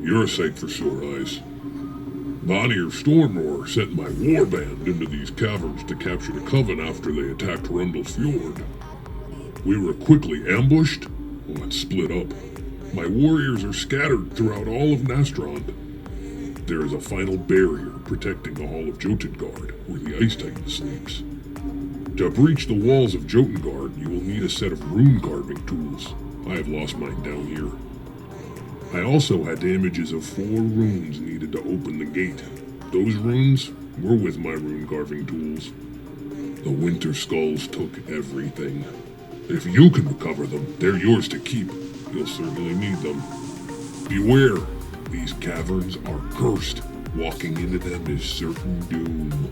You're a sight for sore eyes. Vanir Stormroar sent my warband into these caverns to capture the Coven after they attacked Rundle Fjord. We were quickly ambushed and split up. My warriors are scattered throughout all of Nastrond. There is a final barrier protecting the Hall of Jotengard, where the Ice Titan sleeps. To breach the walls of Jotengard, you will need a set of rune carving tools. I have lost mine down here. I also had images of 4 runes needed to open the gate. Those runes were with my rune carving tools. The Winter Skulls took everything. If you can recover them, they're yours to keep. You'll certainly need them. Beware, these caverns are cursed. Walking into them is certain doom.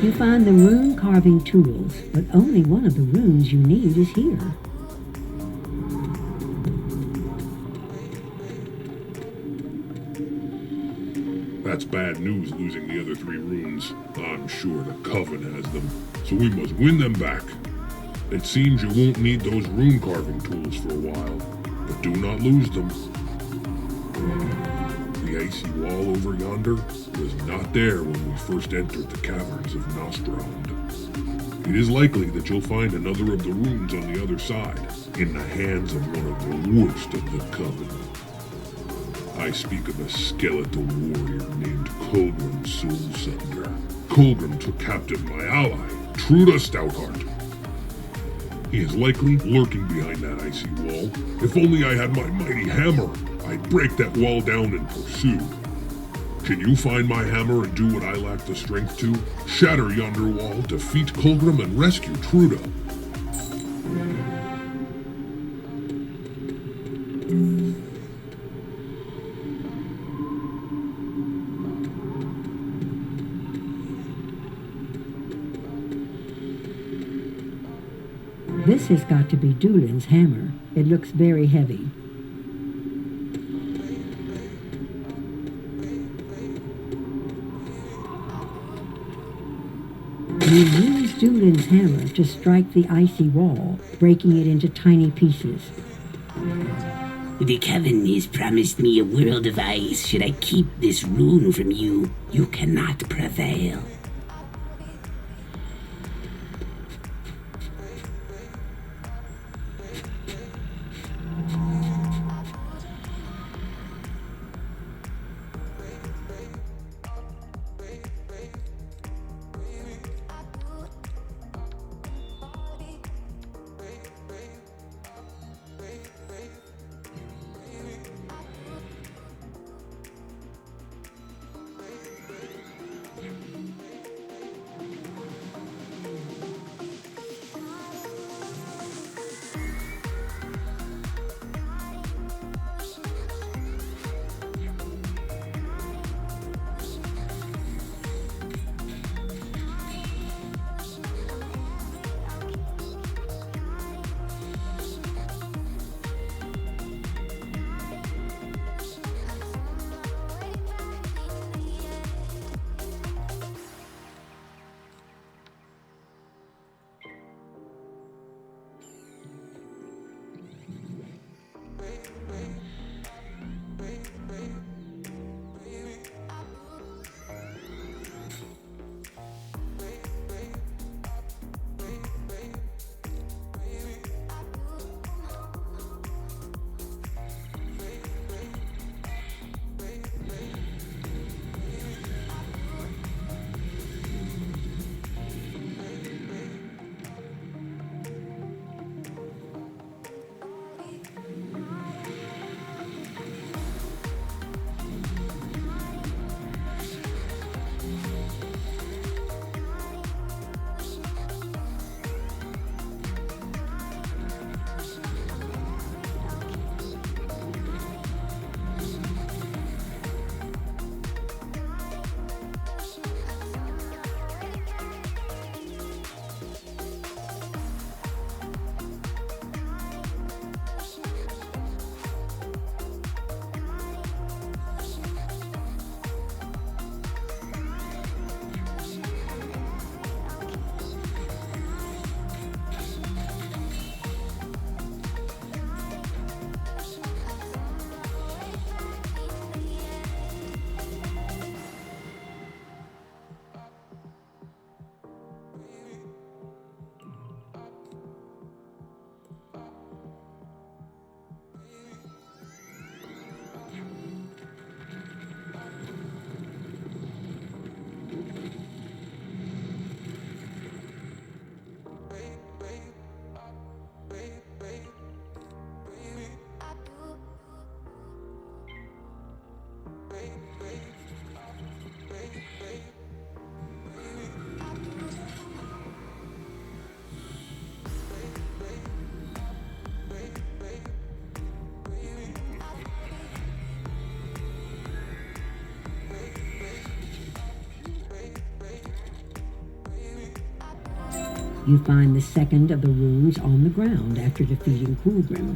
You find the rune carving tools, but only one of the runes you need is here. That's bad news, losing the other 3 runes. I'm sure the Coven has them, so we must win them back. It seems you won't need those rune carving tools for a while, but do not lose them. The icy wall over yonder was not there when we first entered the caverns of Nastrond. It is likely that you'll find another of the runes on the other side, in the hands of one of the worst of the Coven. I speak of a skeletal warrior named Kulgrim Soulsunder. Kulgrim took captive my ally, Truda Stoutheart. He is likely lurking behind that icy wall. If only I had my mighty hammer, I'd break that wall down and pursue. Can you find my hammer and do what I lack the strength to? Shatter yonder wall, defeat Kulgrim, and rescue Truda. This has got to be Dulin's hammer. It looks very heavy. You use Dulin's hammer to strike the icy wall, breaking it into tiny pieces. The Coven has promised me a world of ice. Should I keep this rune from you, you cannot prevail. You find the second of the runes on the ground after defeating Kulgrim.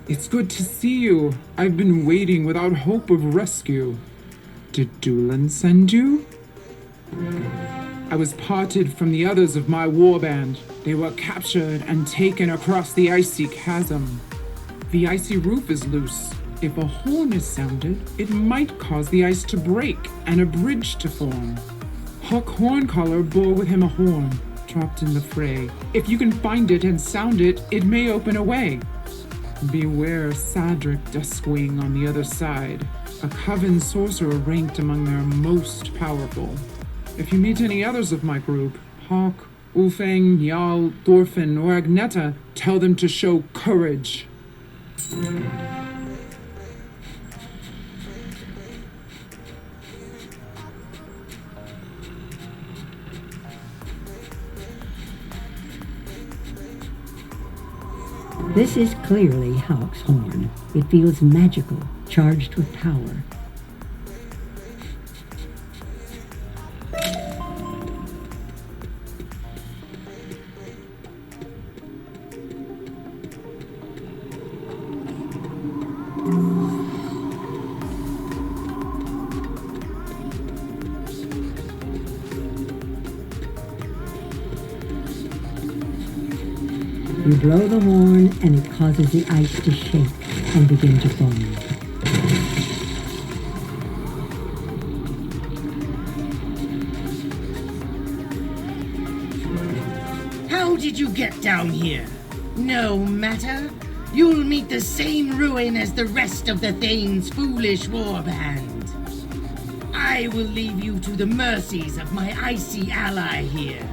It's good to see you. I've been waiting without hope of rescue. Did Dulin send you? I was parted from the others of my warband. They were captured and taken across the icy chasm. The icy roof is loose. If a horn is sounded, it might cause the ice to break and a bridge to form. Hauk Horncaller bore with him a horn, dropped in the fray. If you can find it and sound it, it may open a way. Beware Sadric Duskwing on the other side, a Coven sorcerer ranked among their most powerful. If you meet any others of my group, Hauk, Ulfang, Jarl, Thorfinn, or Agneta, tell them to show courage. This is clearly Hauk's horn. It feels magical, charged with power. You blow the horn, and it causes the ice to shake and begin to form. How did you get down here? No matter. You'll meet the same ruin as the rest of the Thane's foolish warband. I will leave you to the mercies of my icy ally here.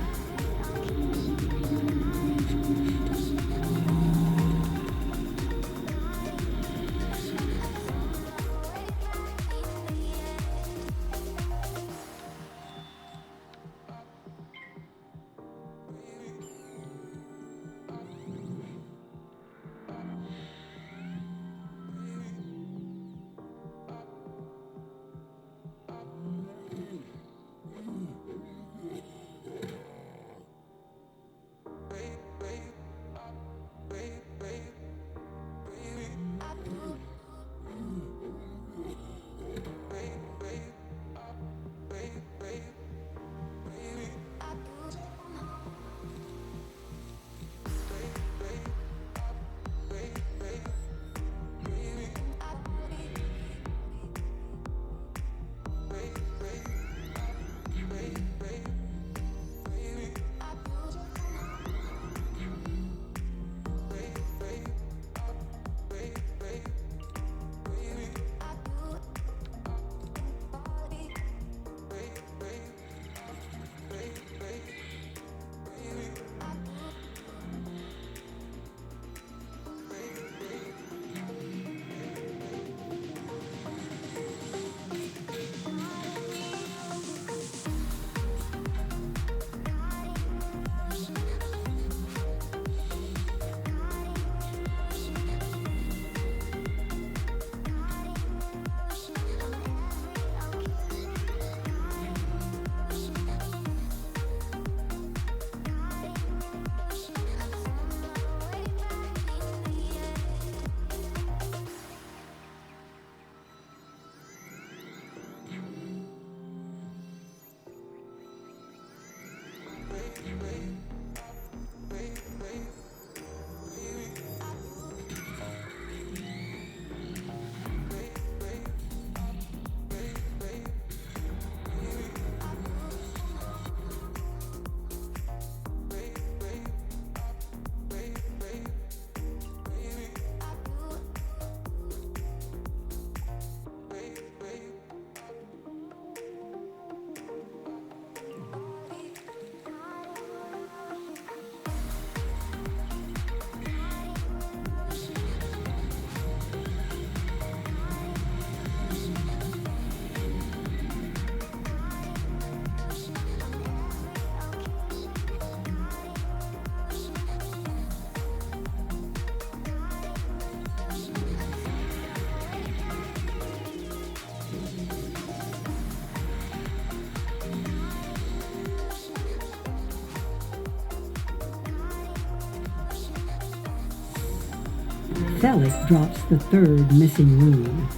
Thelic drops the third missing rune.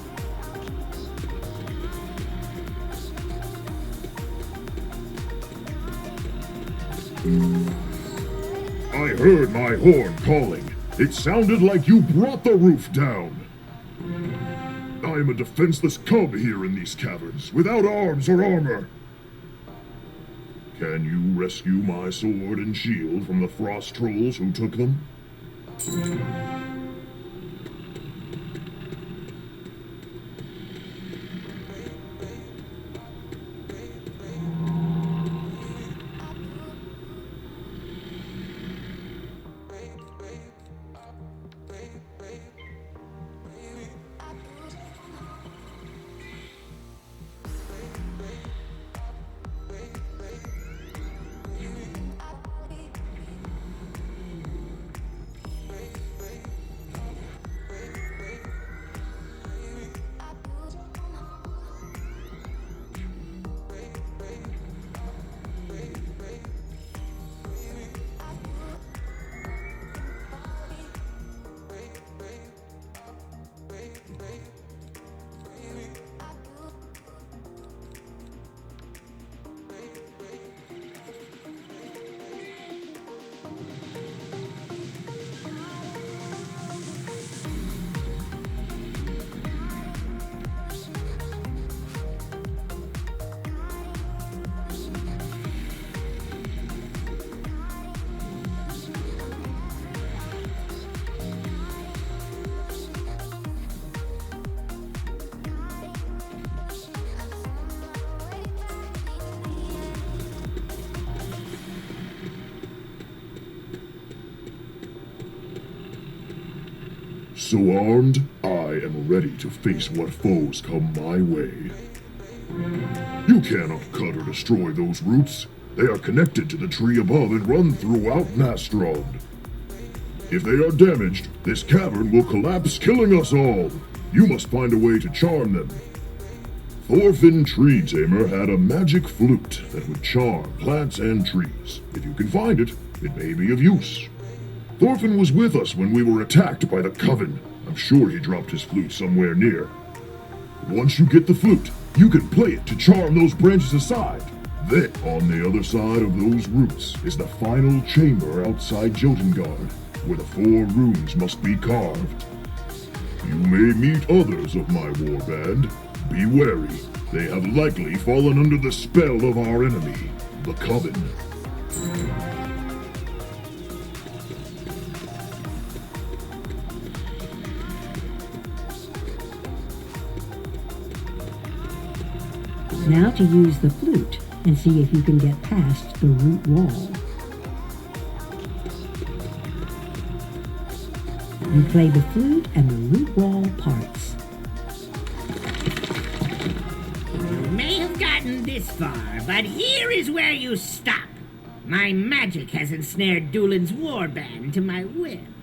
I heard my horn calling. It sounded like you brought the roof down. I am a defenseless cub here in these caverns, without arms or armor. Can you rescue my sword and shield from the frost trolls who took them? So armed, I am ready to face what foes come my way. You cannot cut or destroy those roots. They are connected to the tree above and run throughout Nastrond. If they are damaged, this cavern will collapse, killing us all. You must find a way to charm them. Thorfinn Tree Tamer had a magic flute that would charm plants and trees. If you can find it, it may be of use. Thorfinn was with us when we were attacked by the Coven. I'm sure he dropped his flute somewhere near. Once you get the flute, you can play it to charm those branches aside. Then, on the other side of those roots, is the final chamber outside Jotengard, where the 4 runes must be carved. You may meet others of my warband. Be wary. They have likely fallen under the spell of our enemy, the Coven. Now to use the flute and see if you can get past the root wall. You play the flute and the root wall parts. You may have gotten this far, but here is where you stop. My magic has ensnared Dulin's warband to my whim.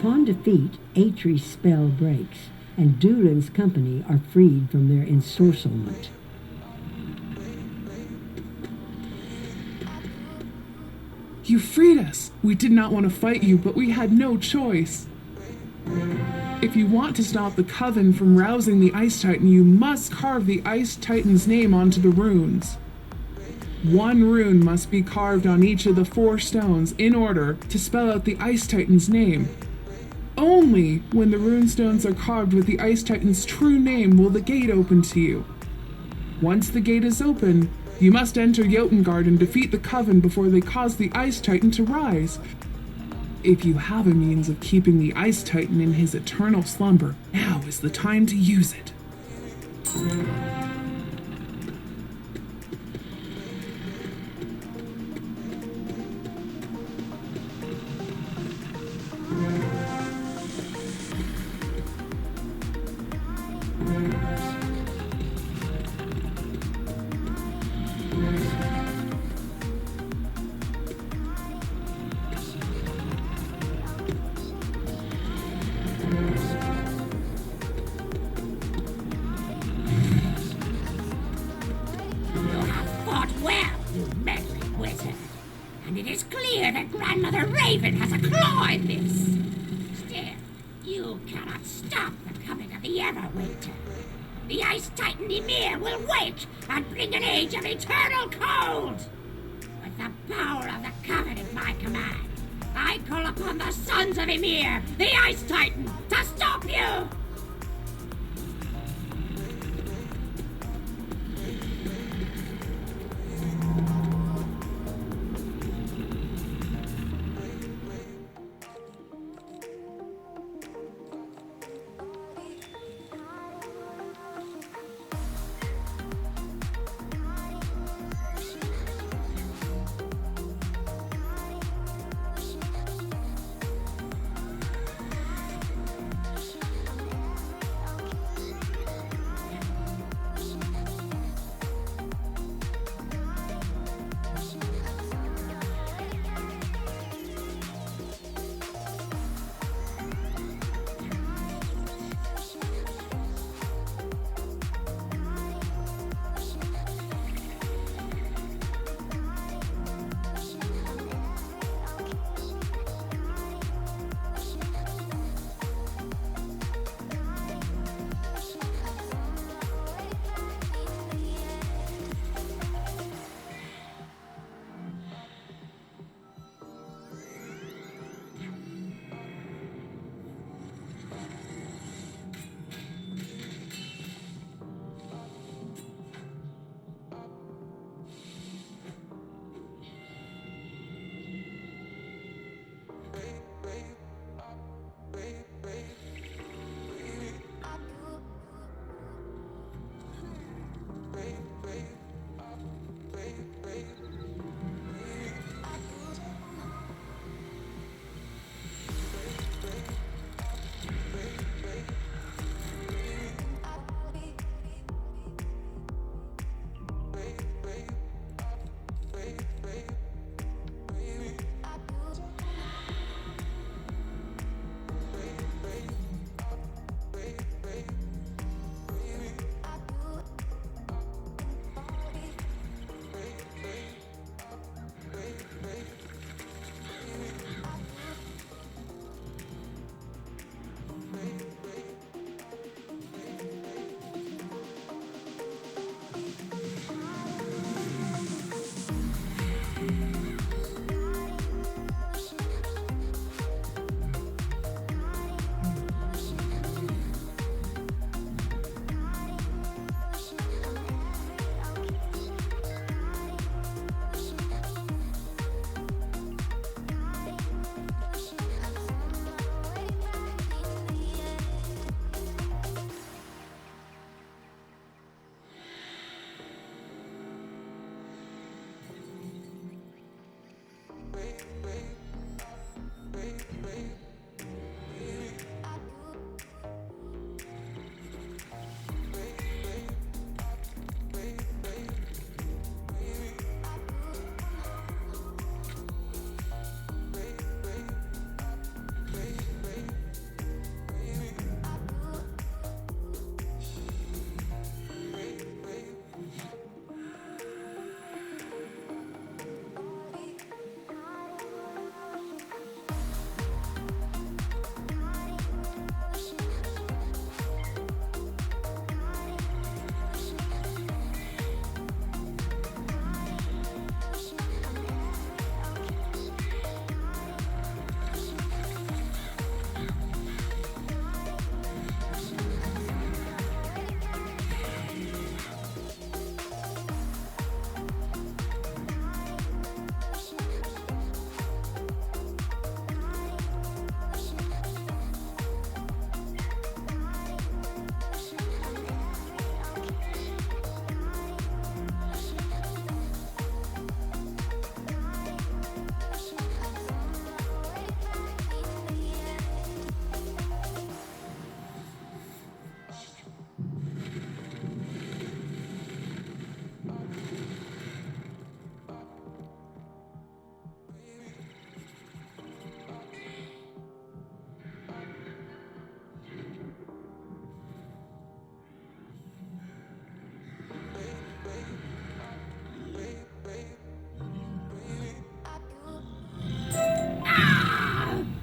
Upon defeat, Atri's spell breaks, and Dulin's company are freed from their ensorcelment. You freed us. We did not want to fight you, but we had no choice. If you want to stop the Coven from rousing the Ice Titan, you must carve the Ice Titan's name onto the runes. One rune must be carved on each of the 4 stones in order to spell out the Ice Titan's name. Only when the rune stones are carved with the Ice Titan's true name will the gate open to you. Once the gate is open, you must enter Jotengard and defeat the Coven before they cause the Ice Titan to rise. If you have a means of keeping the Ice Titan in his eternal slumber, now is the time to use it. And it is clear that Grandmother Raven has a claw in this. Still, you cannot stop the coming of the Everwinter. The Ice Titan Ymir will wake and bring an age of eternal cold. With the power of the Coven at my command, I call upon the sons of Ymir, the Ice Titan, to stop you!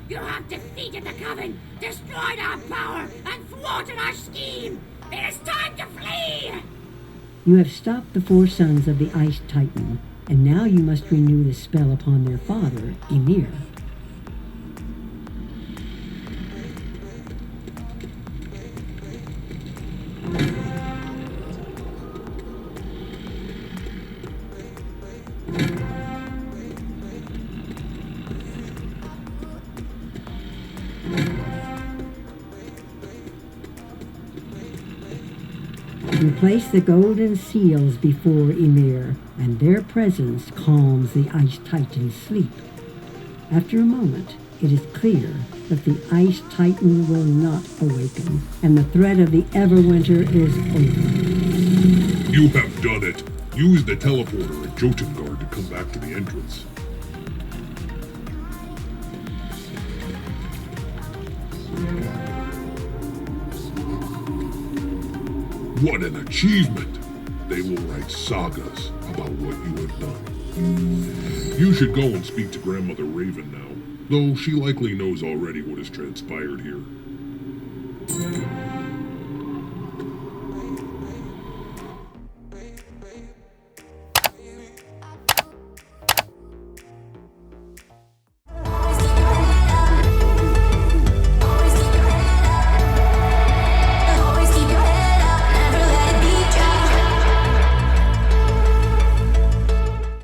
You have defeated the Coven, destroyed our power, and thwarted our scheme. It is time to flee! You have stopped the 4 sons of the Ice Titan, and now you must renew the spell upon their father, Ymir. You place the golden seals before Ymir, and their presence calms the Ice Titan's sleep. After a moment, it is clear that the Ice Titan will not awaken, and the threat of the Everwinter is over. You have done it. Use the teleporter at Jotengard to come back to the entrance. What an achievement! They will write sagas about what you have done. You should go and speak to Grandmother Raven now, though she likely knows already what has transpired here.